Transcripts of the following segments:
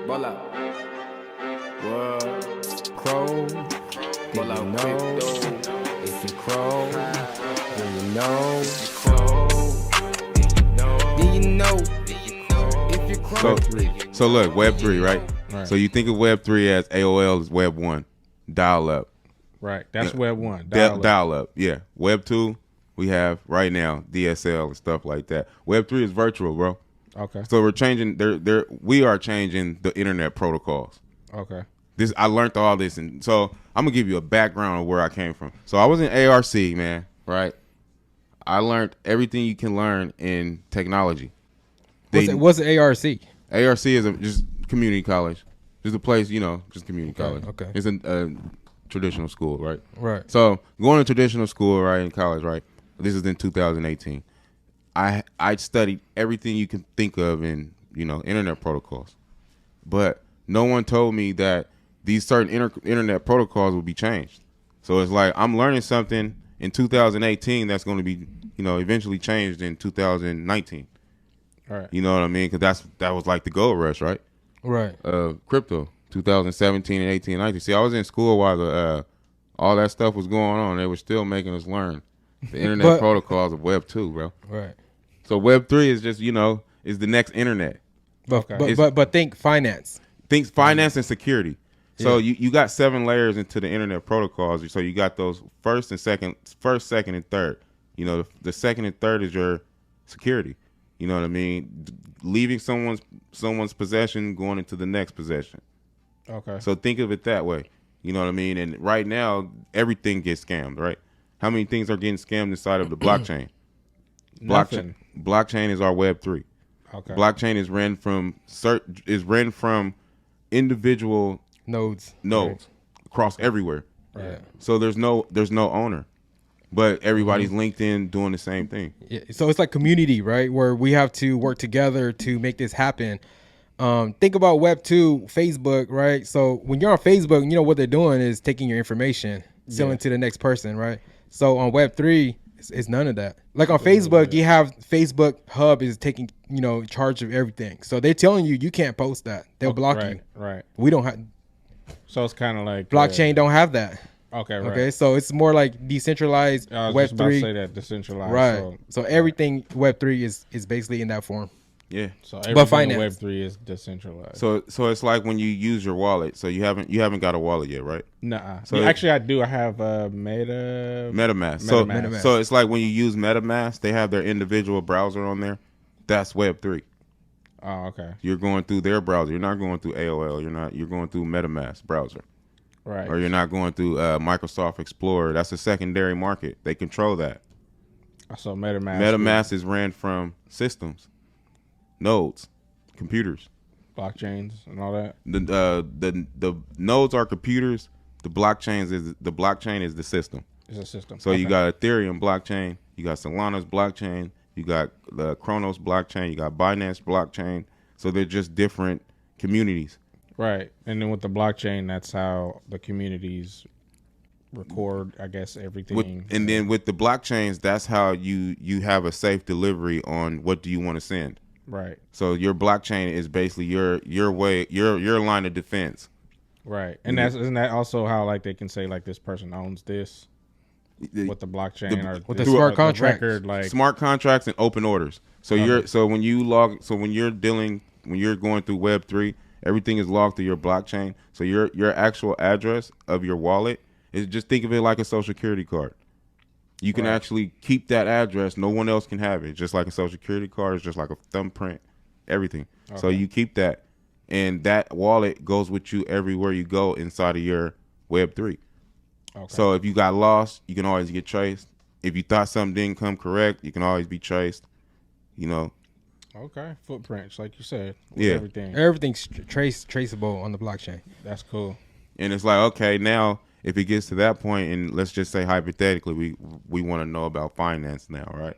Bola. What? Cro? Do you know? If you Cro, do you know? Do you know? If you Cro. So look, Web 3, right? So you think of Web 3 as AOL is Web 1, dial up. Right, that's Web 1, dial up, yeah. Web 2, we have right now DSL and stuff like that. Web 3 is virtual, bro. Okay. So we're changing. We are changing the internet protocols. Okay. I learned all this, and so I'm gonna give you a background of where I came from. So I was in ARC, man. Right. I learned everything you can learn in technology. What's the ARC? ARC is just community college. Just a place, just community college. Okay. It's a traditional school, right? Right. So going to traditional school, right, in college, right? This is in 2018. I studied everything you can think of in, internet protocols. But no one told me that these certain internet protocols would be changed. So it's like I'm learning something in 2018 that's going to be, eventually changed in 2019. All right. You know what I mean? Because that was like the gold rush, right? Right. Crypto, 2017 and 18 and 19. See, I was in school while all that stuff was going on. They were still making us learn the internet protocols of Web 2, bro. Right. So Web 3 is just, is the next internet. But think finance. Think finance and security. So you got 7 layers into the internet protocols. So you got those first, second, and third. The second and third is your security. You know what I mean? Leaving someone's possession, going into the next possession. Okay. So think of it that way. You know what I mean? And right now, everything gets scammed, right? How many things are getting scammed inside of the blockchain? Blockchain is our Web 3. Okay. Blockchain is ran from individual nodes across everywhere. Right. So there's no owner, but everybody's linked in doing the same thing. Yeah. So it's like community, right? Where we have to work together to make this happen. Think about Web 2, Facebook, right? So when you're on Facebook, what they're doing is taking your information, selling to the next person, right? So on Web 3, it's none of that. Like on Facebook, you have Facebook Hub is taking, charge of everything. So they're telling you can't post that. They'll block you. Right. We don't have. So it's kind of like blockchain don't have that. Okay. Right. Okay. So it's more like decentralized. I was Web just about 3. to say that decentralized. Right. So everything Web 3 is basically in that form. Yeah. So everything in Web 3 is decentralized. So it's like when you use your wallet. So you haven't got a wallet yet, right? Nah. So actually, I do. I have MetaMask. So it's like when you use MetaMask, they have their individual browser on there. That's Web 3. Oh, okay. You're going through their browser. You're not going through AOL. You're going through MetaMask browser. Right. Or you're not going through Microsoft Explorer. That's a secondary market. They control that. So MetaMask. MetaMask is ran from systems, nodes, computers, blockchains, and all that. The nodes are computers. The blockchain is the system. It's a system. So you got Ethereum blockchain. You got Solana's blockchain. You got the Cronos blockchain. You got Binance blockchain. So they're just different communities. Right. And then with the blockchain, that's how the communities record, I guess, everything. And then with the blockchains, that's how you have a safe delivery on what do you want to send. Right. So your blockchain is basically your line of defense. Right. And isn't that also how like they can say like this person owns this with the blockchain with the smart contracts, smart contracts and open orders. So when you're going through Web 3, everything is logged to your blockchain. So your actual address of your wallet is, just think of it like a social security card. You can actually keep that address. No one else can have it. Just like a social security card, it's just like a thumbprint, everything. Okay. So you keep that, and that wallet goes with you everywhere you go inside of your Web 3. Okay. So if you got lost, you can always get traced. If you thought something didn't come correct, you can always be traced. Okay, footprints, like you said. Yeah, everything's traceable on the blockchain. That's cool. And it's like, okay, now if it gets to that point, and let's just say hypothetically, we want to know about finance now, right?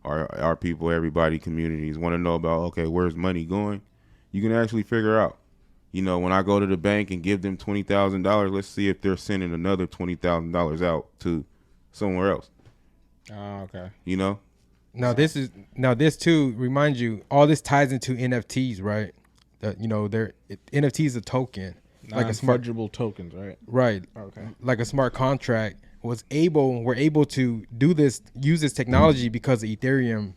Our people, everybody, communities want to know about, okay, where's money going? You can actually figure out. When I go to the bank and give them $20,000, let's see if they're sending another $20,000 out to somewhere else. Oh, okay. Now this too reminds you, all this ties into NFTs, right? that NFT is a token, like a smart fungible tokens, right? right, Okay. like a smart contract we're able to do this, use this technology because Ethereum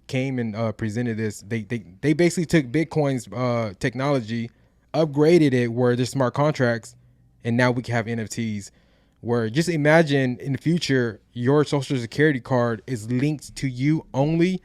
came and presented this. They basically took Bitcoin's technology, upgraded it where there's smart contracts, and now we can have NFTs. Where just imagine in the future your social security card is linked to you only,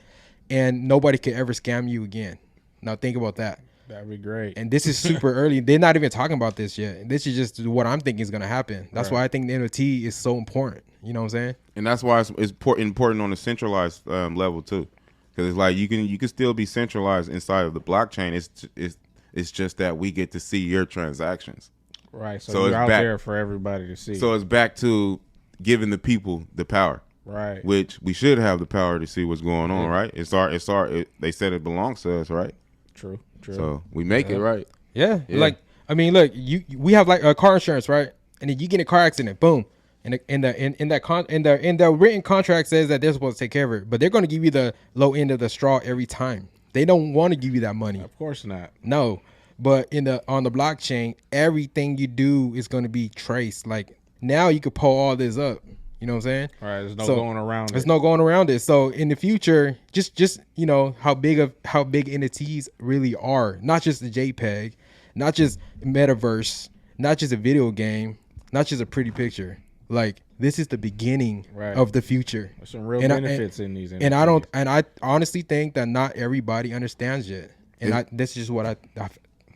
and nobody could ever scam you again. Now think about that. That'd be great. And this is super early. They're not even talking about this yet. This is just what I'm thinking is going to happen. That's why I think the NFT is so important. You know what I'm saying? And that's why it's important on a centralized level too, because it's like you can still be centralized inside of the blockchain. It's just that we get to see your transactions. Right. So it's out there for everybody to see. So it's back to giving the people the power. Right. Which we should have the power to see what's going on. Right. They said it belongs to us. Right. True. So we make it right. Yeah. Like, I mean, look, we have like a car insurance, right? And then you get in a car accident, boom. And the written contract says that they're supposed to take care of it, but they're going to give you the low end of the straw every time. They don't want to give you that money. Of course not. No. But on the blockchain, everything you do is going to be traced. Like now you could pull all this up. You know what I'm saying? All right, there's no going around it. There's no going around it. So in the future, just how big NFTs really are. Not just the JPEG, not just metaverse, not just a video game, not just a pretty picture. Like this is the beginning of the future. There's some real benefits in these NFTs. And I honestly think that not everybody understands yet. And this is just what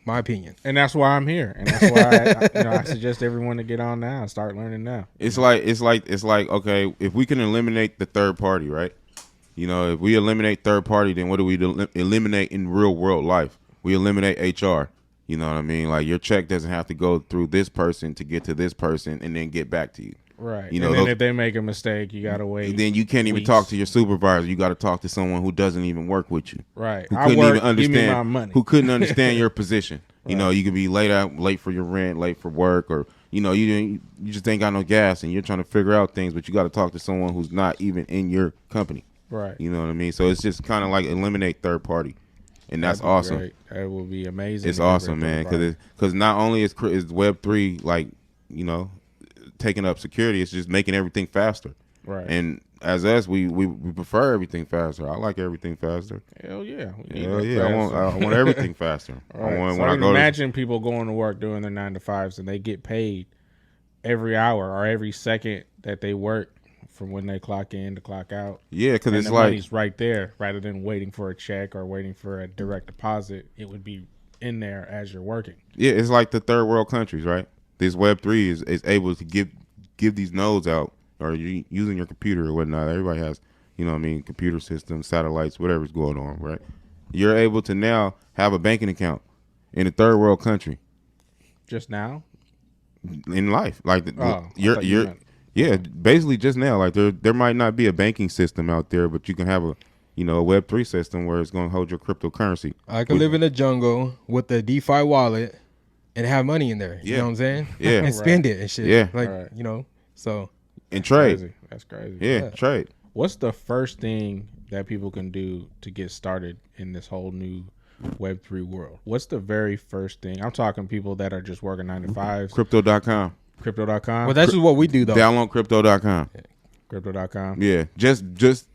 my opinion. And that's why I'm here. And that's why I suggest everyone to get on now and start learning now. It's like okay, if we can eliminate the third party, right? If we eliminate third party, then what do we eliminate in real world life? We eliminate HR. You know what I mean? Like your check doesn't have to go through this person to get to this person and then get back to you. Right. And then if they make a mistake, you gotta wait. Then you can't even talk to your supervisor. You got to talk to someone who doesn't even work with you. Right. Who couldn't even understand. Give me my money. Who couldn't understand your position. Right. You could be late for your rent, late for work, or you just ain't got no gas and you're trying to figure out things, but you got to talk to someone who's not even in your company. Right. You know what I mean? So it's just kind of like eliminate third party. And that's awesome. Great. That will be amazing. It's awesome, man, because not only is Web3 like taking up security, it's just making everything faster. Right. And as us, we prefer everything faster. I like everything faster. Hell yeah. I want everything faster. Right. I can imagine people going to work doing their 9 to 5s and they get paid every hour or every second that they work from when they clock in to clock out. Yeah, because it's the like money's right there, rather than waiting for a check or waiting for a direct deposit. It would be in there as you're working. Yeah, it's like the third world countries, right? This Web3 is able to give these nodes out, or you using your computer or whatnot. Everybody has, computer systems, satellites, whatever's going on, right? You're able to now have a banking account in a third world country. Just now? In life, like yeah, basically just now. Like there might not be a banking system out there, but you can have a Web3 system where it's going to hold your cryptocurrency. I could live in the jungle with a DeFi wallet and have money in there. You know what I'm saying? Yeah. And spend it and shit. Yeah. Like, so. And trade. That's crazy. Yeah, trade. What's the first thing that people can do to get started in this whole new Web3 world? What's the very first thing? I'm talking people that are just working 9 to 5s. Crypto.com. Crypto.com. Well, that's just what we do, though. Download Crypto.com. Crypto.com. Yeah, just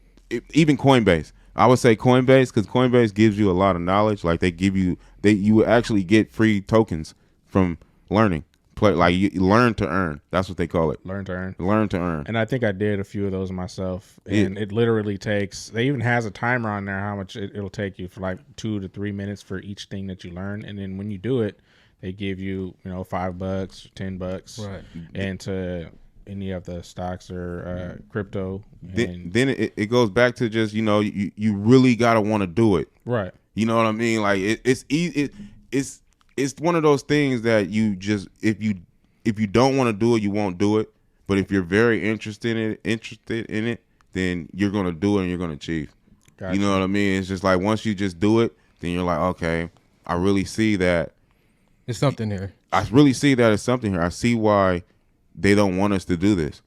even Coinbase. I would say Coinbase, because Coinbase gives you a lot of knowledge. Like you actually get free tokens from learning. You learn to earn. That's what they call it. Learn to earn. Learn to earn. And I think I did a few of those myself. And it literally takes, they even has a timer on there how much it'll take you for like 2 to 3 minutes for each thing that you learn. And then when you do it, they give you, $5, $10, right, into any of the stocks or crypto. Then it goes back to just you really gotta want to do it. Right. You know what I mean? Like it's easy. It's one of those things that you just if you don't want to do it, you won't do it. But if you're very interested in it, then you're gonna do it and you're gonna achieve. Gotcha. You know what I mean? It's just like once you just do it, then you're like, okay, I really see that. There's something here. I really see that it's something here. I see why they don't want us to do this.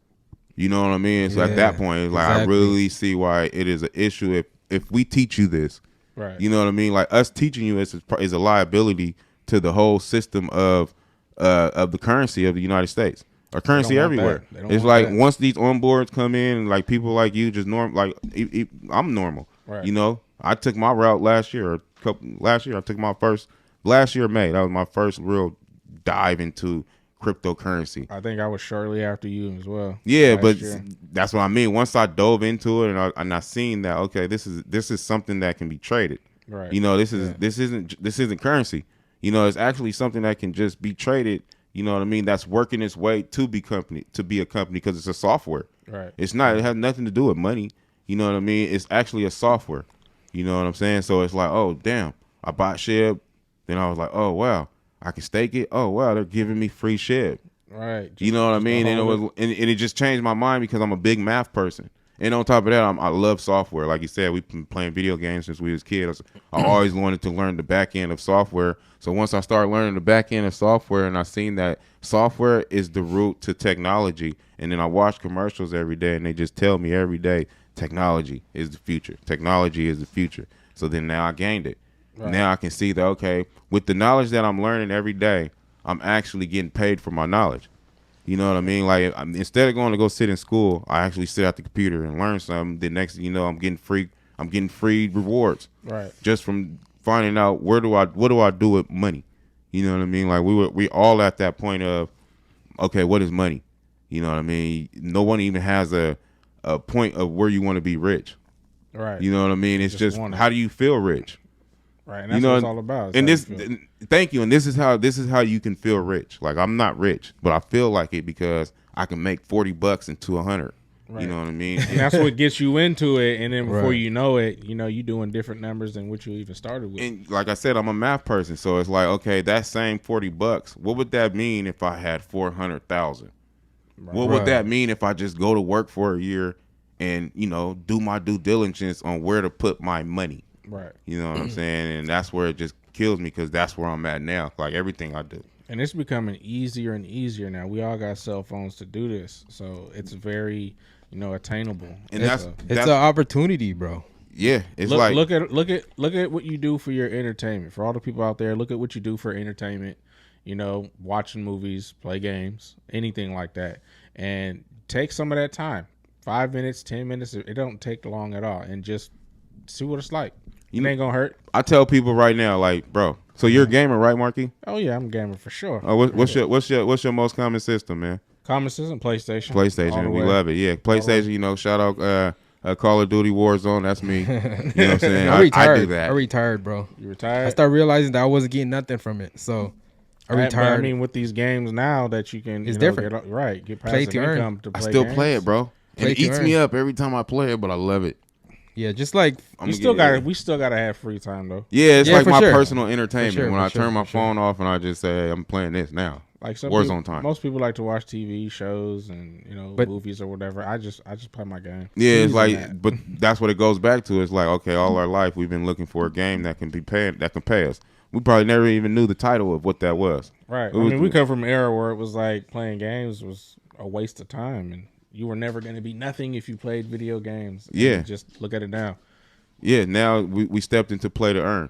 You know what I mean? So at that point, it's like I really see why it is an issue. If we teach you this, Right. You know what I mean? Like us teaching you is a liability to the whole system of the currency of the United States. Or currency everywhere. It's like once these onboards come in, and like people like you just I'm normal. Right. You know, I took my route last year. I took my first last year May. That was my first real dive into cryptocurrency. I think I was shortly after you as well. Yeah, but that's what I mean. Once I dove into it and I seen that, okay, this is something that can be traded. Right. You know, this isn't currency. You know, it's actually something that can just be traded. You know what I mean? That's working its way to be a company because it's a software. Right. It has nothing to do with money. You know what I mean? It's actually a software. You know what I'm saying? So it's like, oh damn, I bought SHIB. Then I was like, oh wow, I can stake it. Oh wow, they're giving me free SHIB. Right. You know what I mean? And it just changed my mind because I'm a big math person. And on top of that, I love software. Like you said, we've been playing video games since we was kids. I always wanted to learn the back end of software. So once I started learning the back end of software and I seen that software is the root to technology, and then I watch commercials every day and they just tell me every day, technology is the future. Technology is the future. So then now I gained it. Right. Now I can see that, okay, with the knowledge that I'm learning every day, I'm actually getting paid for my knowledge. You know what I mean? Like instead of going to go sit in school, I actually sit at the computer and learn something. The next thing you know, I'm getting free rewards. Right. Just from finding out what do I do with money? You know what I mean? Like we all at that point of, okay, what is money? You know what I mean? No one even has a point of where you want to be rich. Right. You know what I mean? It's just how do you feel rich? Right. And that's what it's all about. And thank you. And this is how you can feel rich. Like I'm not rich, but I feel like it because I can make $40 into 100. Right. You know what I mean? And that's what gets you into it. And then before you know it, you know, you doing different numbers than what you even started with. And like I said, I'm a math person. So it's like, okay, that same $40, what would that mean if I had 400,000? Right. What would that mean if I just go to work for a year and, you know, do my due diligence on where to put my money? Right. You know what I'm saying? And that's where it just kills me because that's where I'm at now. Like everything I do. And it's becoming easier and easier now. We all got cell phones to do this. So it's very, you know, attainable. And it's an opportunity, bro. Yeah. It's look at what you do for your entertainment. For all the people out there, look at what you do for entertainment. You know, watching movies, play games, anything like that. And take some of that time. 5 minutes, 10 minutes. It don't take long at all. And just see what it's like. It ain't gonna hurt. I tell people right now, like, bro. So you're a gamer, right, Marky? Oh yeah, I'm a gamer for sure. What's your most common system, man? Common system, PlayStation. PlayStation, we love it. Yeah, PlayStation. You know, shout out Call of Duty Warzone. That's me. You know what I'm saying? I do that. I retired, bro. You retired? I started realizing that I wasn't getting nothing from it, so I retired. I mean, with these games now that you can, it's different. Get passive income to play. I still games. play it, bro. And it eats me up every time I play it, but I love it. Yeah, just like we still gotta have free time though. Yeah, it's like my sure. personal entertainment. When I turn my phone off and I just say I'm playing this now. Like Warzone time. Most people like to watch TV shows and movies or whatever. I just play my game. Yeah, it's like, but that's what it goes back to. It's like, okay, all our life we've been looking for a game that can pay us. We probably never even knew the title of what that was. Right. We come from an era where it was like playing games was a waste of time and you were never going to be nothing if you played video games. Yeah. Just look at it now. Yeah, now we stepped into play to earn.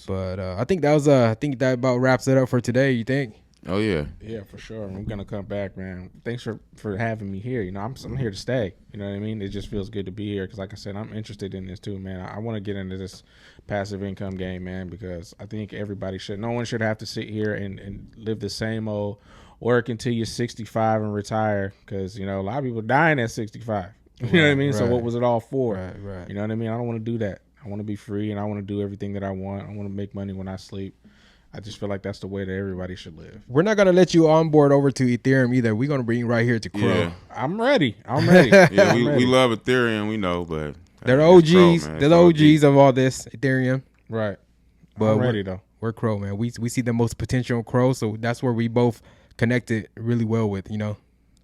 But I think that about wraps it up for today. You think? Oh yeah. Yeah, for sure. I'm gonna come back, man. Thanks for having me here. You know, I'm here to stay. You know what I mean? It just feels good to be here because, like I said, I'm interested in this too, man. I want to get into this passive income game, man, because I think everybody should. No one should have to sit here and live the same old work until you're 65 and retire because, you know, a lot of people dying at 65. You know what I mean? Right. So what was it all for? Right. You know what I mean? I don't want to do that. I want to be free and I want to do everything that I want. I want to make money when I sleep. I just feel like that's the way that everybody should live. We're not going to let you onboard over to Ethereum either. We're going to bring you right here to Cro. Yeah. I'm ready. Yeah, we love Ethereum, we know, but they're the OGs. They're the OGs of all this Ethereum. Right. But I'm ready though. We're Cro, man. We see the most potential in Cro, so that's where we both connected really well with, you know.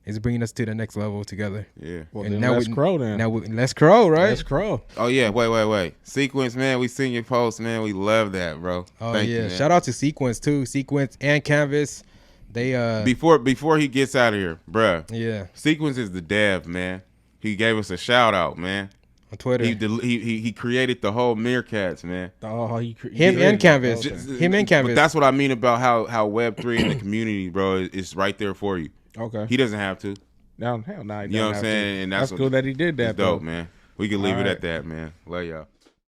It's bringing us to the next level together. Yeah. Well, and then now let's Cro then. Now let's Cro, right? Let's Cro. Oh yeah, wait. Sequence, man. We seen your post, man. We love that, bro. Oh Thank yeah. you, Shout out to Sequence too. Sequence and Canvas. They before he gets out of here, bruh. Yeah. Sequence is the dev, man. He gave us a shout out, man. on Twitter. He created the whole Meerkats, man. Oh, Him and Canvas. Him and Canvas. But that's what I mean about how Web3 and the community, bro, is right there for you. Okay. He doesn't have to. No, hell no. You know what I'm saying? And that's cool that he did that. It's dope, though. man. We can leave All it right. at that, man. Love y'all.